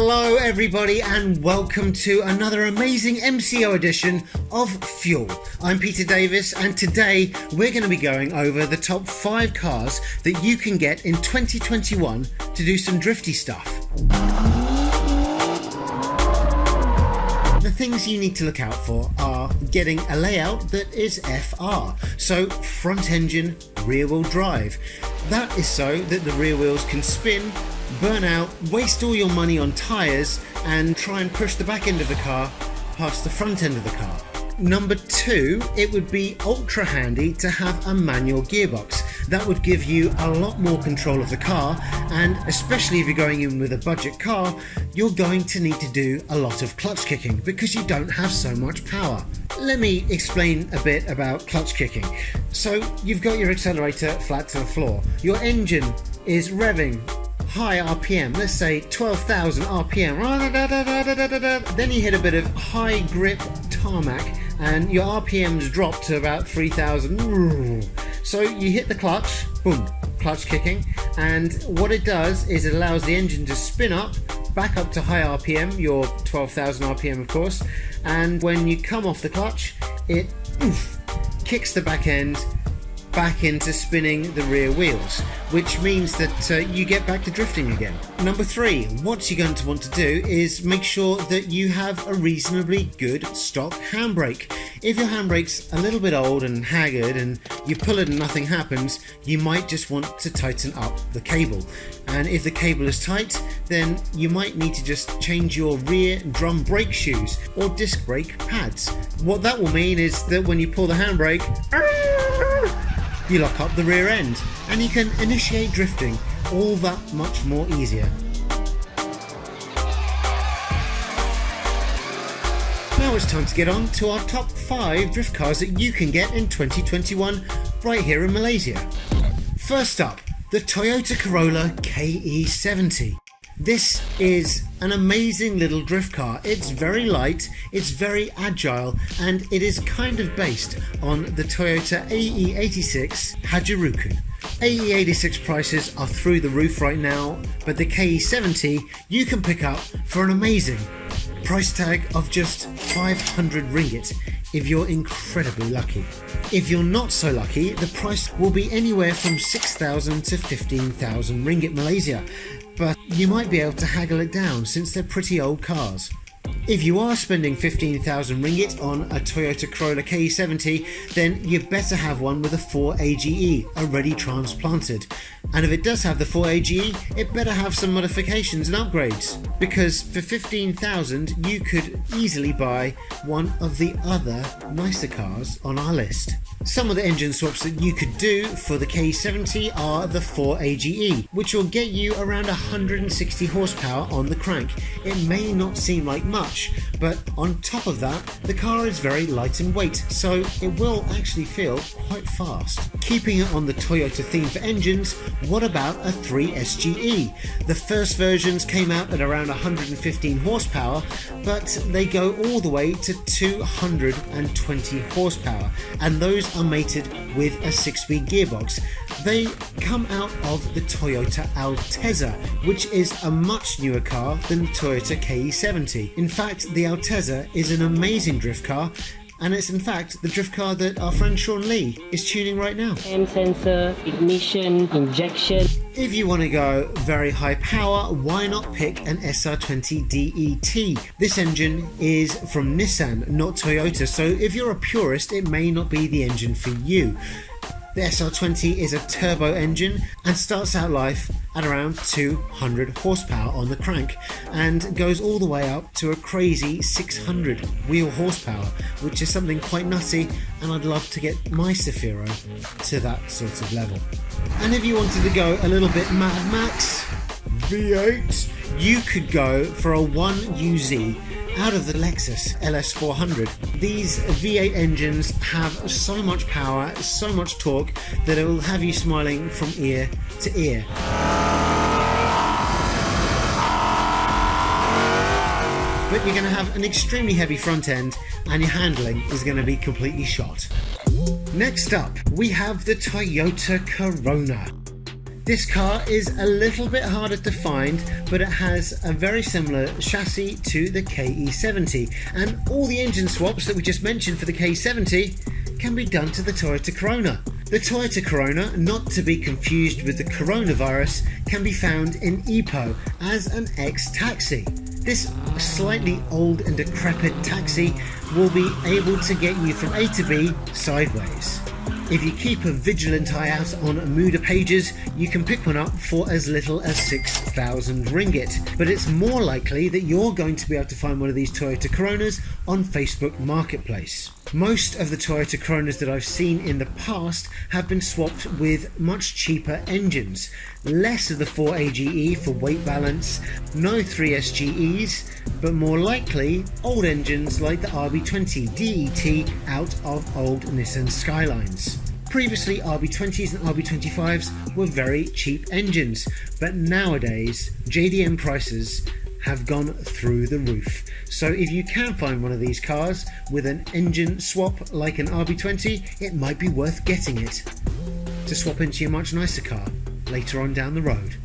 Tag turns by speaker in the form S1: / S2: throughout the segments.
S1: Hello everybody and welcome to another amazing MCO edition of Fuel. I'm Peter Davis and today we're going to be going over the top 5 cars that you can get in 2021 to do some drifty stuff. The things you need to look out for are getting a layout that is FR, so front engine, rear wheel drive. That is so that the rear wheels can spin, burn out, waste all your money on tyres and try and push the back end of the car past the front end of the car. Number 2, it would be ultra handy to have a manual gearbox. That would give you a lot more control of the car, and especially if you're going in with a budget car, you're going to need to do a lot of clutch kicking because you don't have so much power. Let me explain a bit about clutch kicking. So you've got your accelerator flat to the floor. Your engine is revving high RPM, let's say 12,000 RPM. Then you hit a bit of high grip tarmac and your RPMs drop to about 3,000. So you hit the clutch, boom, clutch kicking, and what it does is it allows the engine to spin up, back up to high RPM, your 12,000 RPM of course, and when you come off the clutch, it kicks the back end back into spinning the rear wheels, which means that you get back to drifting again. Number 3, what you're going to want to do is make sure that you have a reasonably good stock handbrake. If your handbrake's a little bit old and haggard and you pull it and nothing happens, you might just want to tighten up the cable. And if the cable is tight, then you might need to just change your rear drum brake shoes or disc brake pads. What that will mean is that when you pull the handbrake, you lock up the rear end and you can initiate drifting all that much more easier. Now it's time to get on to our top 5 drift cars that you can get in 2021 right here in Malaysia. First up, the Toyota Corolla K70. This is an amazing little drift car. It's very light, it's very agile, and it is kind of based on the Toyota AE86 Hajuruku. AE86 prices are through the roof right now, but the KE70 you can pick up for an amazing price tag of just 500 ringgit if you're incredibly lucky. If you're not so lucky, the price will be anywhere from 6,000 to 15,000 ringgit Malaysia, but you might be able to haggle it down since they're pretty old cars. If you are spending 15,000 ringgit on a Toyota Corolla K70, then you better have one with a 4AGE already transplanted. And if it does have the 4AGE, it better have some modifications and upgrades, because for 15,000 you could easily buy one of the other nicer cars on our list. Some of the engine swaps that you could do for the K70 are the 4AGE, which will get you around 160 horsepower on the crank. It may not seem like much, but on top of that, the car is very light in weight, so it will actually feel quite fast. Keeping it on the Toyota theme for engines, what about a 3SGE? The first versions came out at around 115 horsepower, but they go all the way to 220 horsepower, and those are mated with a 6-speed gearbox. They come out of the Toyota Altezza, which is a much newer car than the Toyota K70. In fact, the Altezza is an amazing drift car, and it's in fact the drift car that our friend Sean Lee is tuning right now.
S2: M sensor, ignition, injection.
S1: If you want to go very high power, why not pick an SR20 DET? This engine is from Nissan, not Toyota, so if you're a purist, it may not be the engine for you. The SR20 is a turbo engine and starts out life at around 200 horsepower on the crank and goes all the way up to a crazy 600 wheel horsepower, which is something quite nutty, and I'd love to get my Safiro to that sort of level. And if you wanted to go a little bit Mad Max V8, you could go for a 1UZ out of the Lexus LS400. These V8 engines have so much power, so much torque, that it will have you smiling from ear to ear. But you're going to have an extremely heavy front end and your handling is going to be completely shot. Next up, we have the Toyota Corona. This car is a little bit harder to find, but it has a very similar chassis to the KE70, and all the engine swaps that we just mentioned for the K70 can be done to the Toyota Corona. The Toyota Corona, not to be confused with the coronavirus, can be found in EPO as an ex-taxi. This slightly old and decrepit taxi will be able to get you from A to B sideways. If you keep a vigilant eye out on Muda pages, you can pick one up for as little as 6,000 ringgit. But it's more likely that you're going to be able to find one of these Toyota Coronas on Facebook Marketplace. Most of the Toyota Coronas that I've seen in the past have been swapped with much cheaper engines. Less of the 4AGE for weight balance, no 3SGEs, but more likely old engines like the RB20 DET out of old Nissan Skylines. Previously, RB20s and RB25s were very cheap engines, but nowadays JDM prices have gone through the roof. So if you can find one of these cars with an engine swap like an RB20, it might be worth getting it to swap into your much nicer car later on down the road.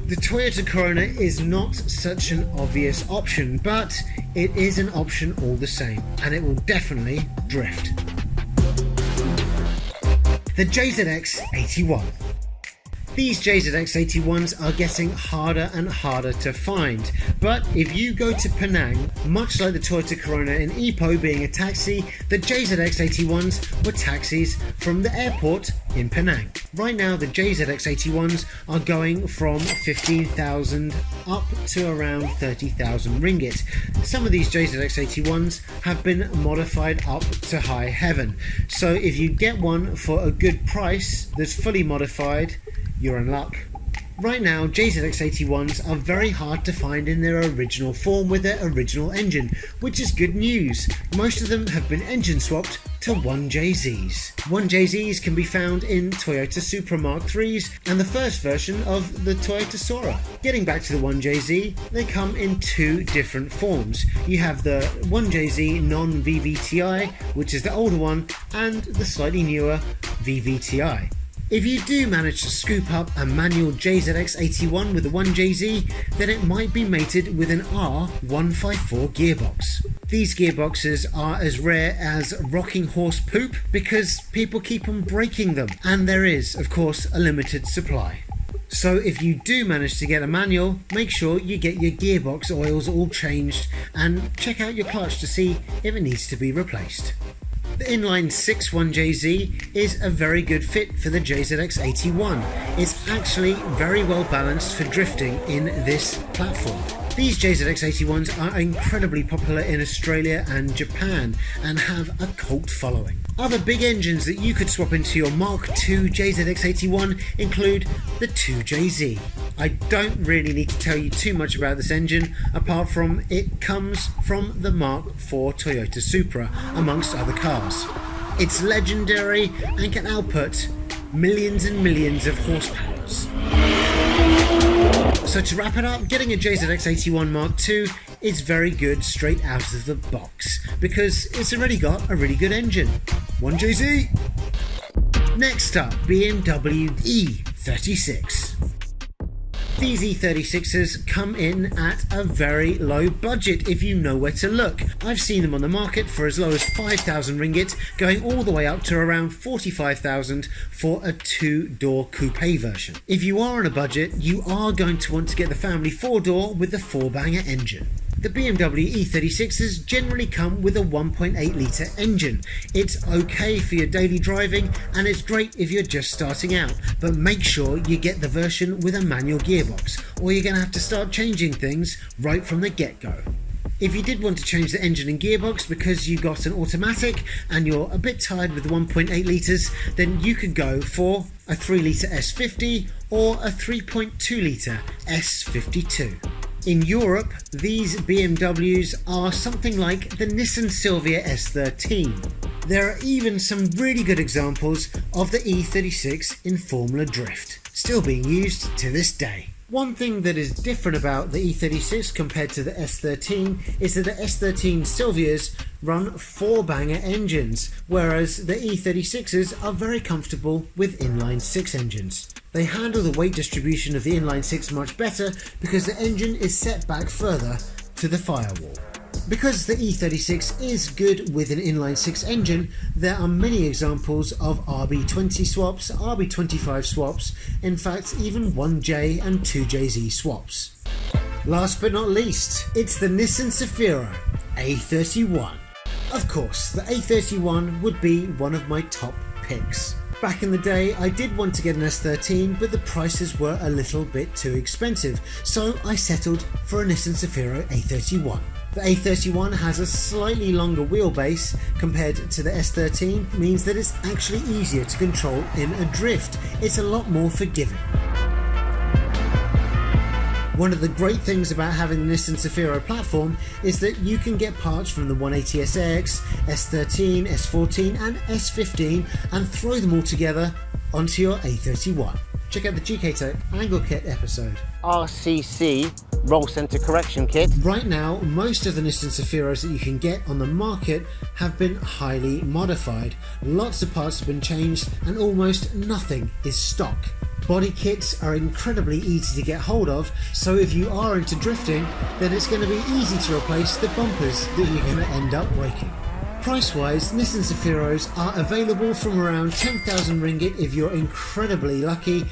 S1: The Toyota Corona is not such an obvious option, but it is an option all the same, and it will definitely drift. The JZX81. These JZX81s are getting harder and harder to find, but if you go to Penang, much like the Toyota Corona in Ipoh being a taxi, the JZX81s were taxis from the airport in Penang. Right now the JZX81s are going from 15,000 up to around 30,000 ringgit. Some of these JZX81s have been modified up to high heaven, so if you get one for a good price that's fully modified, you're in luck. Right now, JZX81s are very hard to find in their original form with their original engine, which is good news. Most of them have been engine swapped to 1JZs. 1JZs can be found in Toyota Supra Mark IIIs and the first version of the Toyota Sora. Getting back to the 1JZ, they come in two different forms. You have the 1JZ non-VVTi, which is the older one, and the slightly newer VVTi. If you do manage to scoop up a manual JZX81 with a 1JZ, then it might be mated with an R154 gearbox. These gearboxes are as rare as rocking horse poop because people keep on breaking them, and there is, of course, a limited supply. So if you do manage to get a manual, make sure you get your gearbox oils all changed and check out your clutch to see if it needs to be replaced. The inline 6 1JZ is a very good fit for the JZX81. It's actually very well balanced for drifting in this platform. These JZX81s are incredibly popular in Australia and Japan and have a cult following. Other big engines that you could swap into your Mark II JZX81 include the 2JZ. I don't really need to tell you too much about this engine apart from it comes from the Mark IV Toyota Supra amongst other cars. It's legendary and can output millions and millions of horsepowers. So to wrap it up, getting a JZX81 Mark II is very good straight out of the box because it's already got a really good engine. 1JZ! Next up, BMW E36. These E36s come in at a very low budget if you know where to look. I've seen them on the market for as low as 5,000 ringgit, going all the way up to around 45,000 for a two-door coupe version. If you are on a budget, you are going to want to get the family four-door with the four-banger engine. The BMW E36s generally come with a 1.8 litre engine. It's okay for your daily driving and it's great if you're just starting out, but make sure you get the version with a manual gearbox or you're going to have to start changing things right from the get-go. If you did want to change the engine and gearbox because you got an automatic and you're a bit tired with the 1.8 litres, then you could go for a 3 litre S50 or a 3.2 litre S52. In Europe, these BMWs are something like the Nissan Silvia S13. There are even some really good examples of the E36 in Formula Drift, still being used to this day. One thing that is different about the E36 compared to the S13 is that the S13 Silvias run 4-banger engines, whereas the E36s are very comfortable with inline-6 engines. They handle the weight distribution of the inline-6 much better because the engine is set back further to the firewall. Because the E36 is good with an inline-6 engine, there are many examples of RB20 swaps, RB25 swaps, in fact even 1J and 2JZ swaps. Last but not least, it's the Nissan Zafira A31. Of course, the A31 would be one of my top picks. Back in the day, I did want to get an S13, but the prices were a little bit too expensive, so I settled for a Nissan Zafira A31. The A31 has a slightly longer wheelbase compared to the S13, means that it's actually easier to control in a drift. It's a lot more forgiving. One of the great things about having the Nissan Zafira platform is that you can get parts from the 180SX, S13, S14 and S15 and throw them all together onto your A31. Check out the GK Angle Kit episode.
S3: RCC roll center correction kit.
S1: Right now, most of the Nissan Zafiras that you can get on the market have been highly modified. Lots of parts have been changed and almost nothing is stock. Body kits are incredibly easy to get hold of, so if you are into drifting, then it's going to be easy to replace the bumpers that you're going to end up breaking. Price-wise, Nissan Zafiros are available from around 10,000 ringgit if you're incredibly lucky,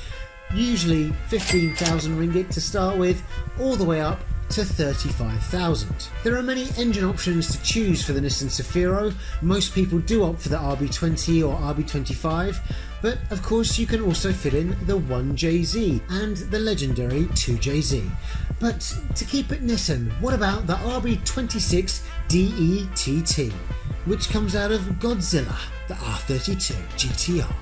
S1: usually 15,000 ringgit to start with, all the way up to 35,000. There are many engine options to choose for the Nissan Zafiro. Most people do opt for the RB20 or RB25, but of course you can also fit in the 1JZ and the legendary 2JZ. But to keep it Nissan, what about the RB26 DETT, which comes out of Godzilla, the R32 GTR?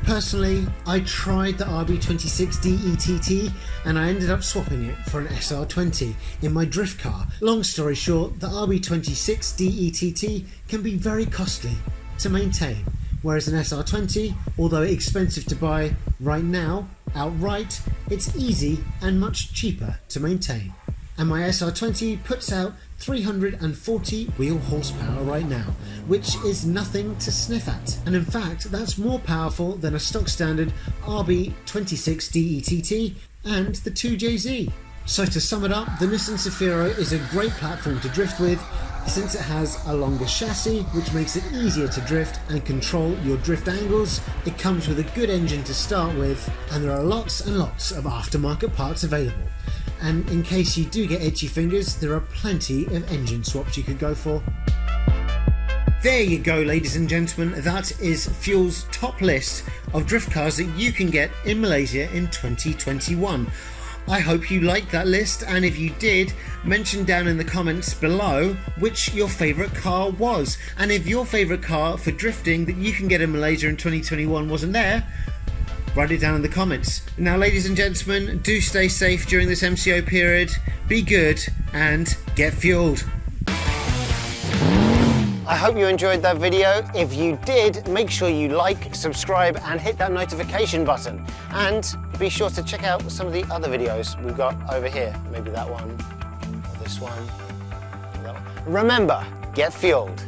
S1: Personally, I tried the RB26 DETT and I ended up swapping it for an SR20 in my drift car. Long story short, the RB26 DETT can be very costly to maintain, whereas an SR20, although expensive to buy right now outright, it's easy and much cheaper to maintain. And my SR20 puts out 340 wheel horsepower right now, which is nothing to sniff at. And in fact, that's more powerful than a stock standard RB26 DETT and the 2JZ. So to sum it up, the Nissan Zafiro is a great platform to drift with, since it has a longer chassis, which makes it easier to drift and control your drift angles. It comes with a good engine to start with, and there are lots and lots of aftermarket parts available. And in case you do get itchy fingers, there are plenty of engine swaps you could go for. There you go, ladies and gentlemen, that is Fuel's top list of drift cars that you can get in Malaysia in 2021. I hope you liked that list, and if you did, mention down in the comments below which your favourite car was. And if your favourite car for drifting that you can get in Malaysia in 2021 wasn't there, write it down in the comments. Now, ladies and gentlemen, do stay safe during this MCO period, be good, and get fueled.
S3: I hope you enjoyed that video. If you did, make sure you like, subscribe and hit that notification button. And be sure to check out some of the other videos we've got over here. Maybe that one, or this one, or that one. Remember, get fueled.